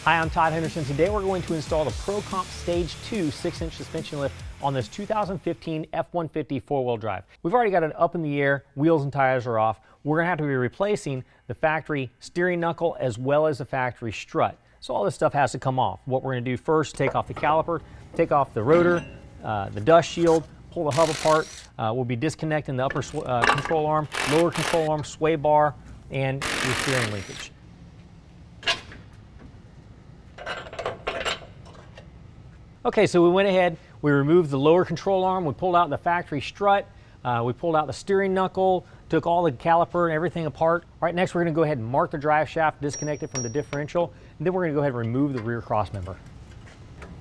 Hi, I'm Todd Henderson. Today we're going to install the Pro Comp Stage 2 6-inch suspension lift on this 2015 F-150 four-wheel drive. We've already got it up in the air, wheels and tires are off. We're going to have to be replacing the factory steering knuckle as well as the factory strut. So all this stuff has to come off. What we're going to do first, take off the caliper, take off the rotor, the dust shield, pull the hub apart. We'll be disconnecting the upper control arm, lower control arm, sway bar, and the steering linkage. Okay, so we went ahead, we removed the lower control arm, we pulled out the factory strut, we pulled out the steering knuckle, took all the caliper and everything apart. All right, next we're going to go ahead and mark the drive shaft, disconnect it from the differential, and then we're going to go ahead and remove the rear cross member.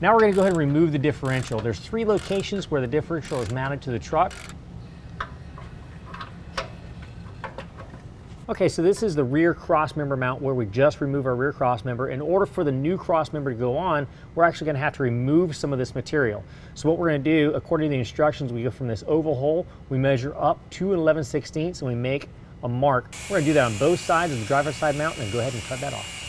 Now we're going to go ahead and remove the differential. There's 3 locations where the differential is mounted to the truck. Okay, so this is the rear cross member mount where we just remove our rear cross member. In order for the new cross member to go on, we're actually going to have to remove some of this material. So what we're going to do, according to the instructions, we go from this oval hole, we measure up to 11/16 and we make a mark. We're going to do that on both sides of the driver's side mount and go ahead and cut that off.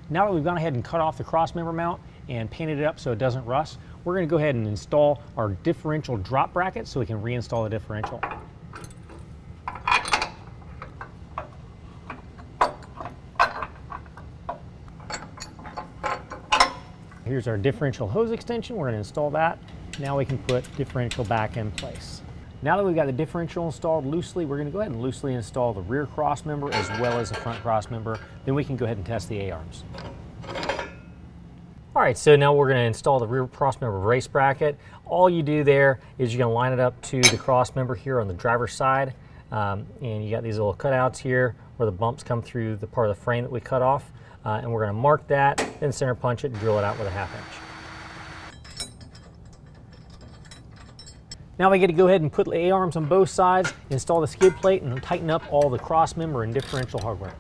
Now that we've gone ahead and cut off the cross member mount and painted it up so it doesn't rust, we're going to go ahead and install our differential drop bracket so we can reinstall the differential. Here's our differential hose extension. We're going to install that. Now we can put differential back in place. Now that we've got the differential installed loosely, we're going to go ahead and loosely install the rear cross member as well as the front cross member. Then we can go ahead and test the A-arms. All right, so now we're going to install the rear cross member brace bracket. All you do there is you're going to line it up to the cross member here on the driver's side. And you got these little cutouts here where the bumps come through the part of the frame that we cut off. And we're going to mark that, then center punch it and drill it out with a 1/2 inch. Now we get to go ahead and put the A-arms on both sides, install the skid plate, and tighten up all the cross member and differential hardware.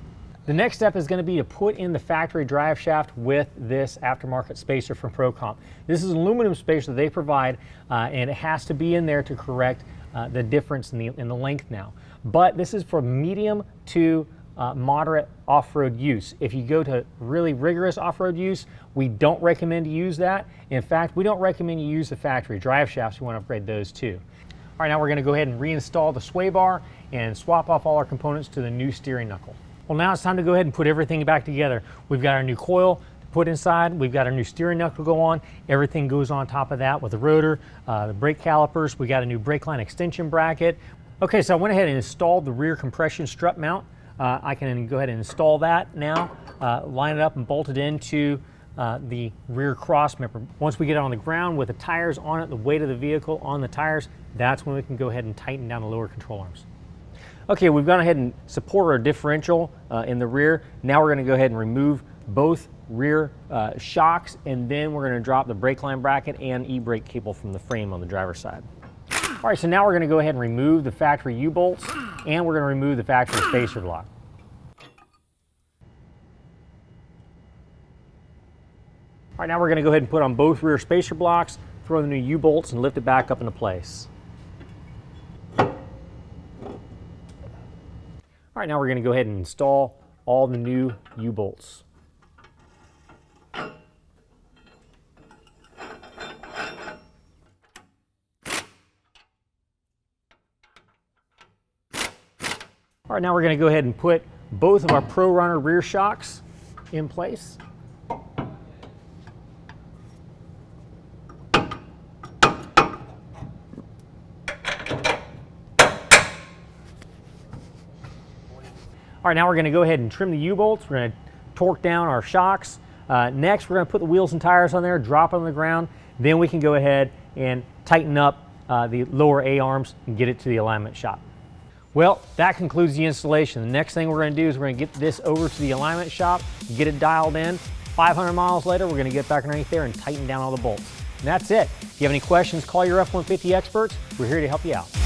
The next step is going to be to put in the factory drive shaft with this aftermarket spacer from Pro Comp. This is an aluminum spacer they provide, and it has to be in there to correct the difference in the length now. But this is for medium to moderate off-road use. If you go to really rigorous off-road use, we don't recommend you use that. In fact, we don't recommend you use the factory drive shafts. You want to upgrade those too. All right, now we're going to go ahead and reinstall the sway bar and swap off all our components to the new steering knuckle. Well, now it's time to go ahead and put everything back together. We've got our new coil to put inside. We've got our new steering knuckle to go on. Everything goes on top of that with the rotor, the brake calipers. We got a new brake line extension bracket. Okay, so I went ahead and installed the rear compression strut mount. I can go ahead and install that now, line it up and bolt it into the rear cross member. Once we get it on the ground with the tires on it, the weight of the vehicle on the tires, that's when we can go ahead and tighten down the lower control arms. Okay, we've gone ahead and support our differential in the rear. Now we're going to go ahead and remove both rear shocks, and then we're going to drop the brake line bracket and ebrake cable from the frame on the driver's side. All right, so now we're going to go ahead and remove the factory U-bolts, and we're going to remove the factory spacer block. All right, now we're going to go ahead and put on both rear spacer blocks, throw the new U-bolts, and lift it back up into place. All right, now we're going to go ahead and install all the new U-bolts. All right, now we're going to go ahead and put both of our Pro Runner rear shocks in place. All right, now we're going to go ahead and trim the U-bolts. We're going to torque down our shocks. Next, we're going to put the wheels and tires on there, drop it on the ground. Then we can go ahead and tighten up the lower A-arms and get it to the alignment shop. Well, that concludes the installation. The next thing we're going to do is we're going to get this over to the alignment shop, get it dialed in. 500 miles later, we're going to get back underneath there and tighten down all the bolts. And that's it. If you have any questions, call your F-150 experts. We're here to help you out.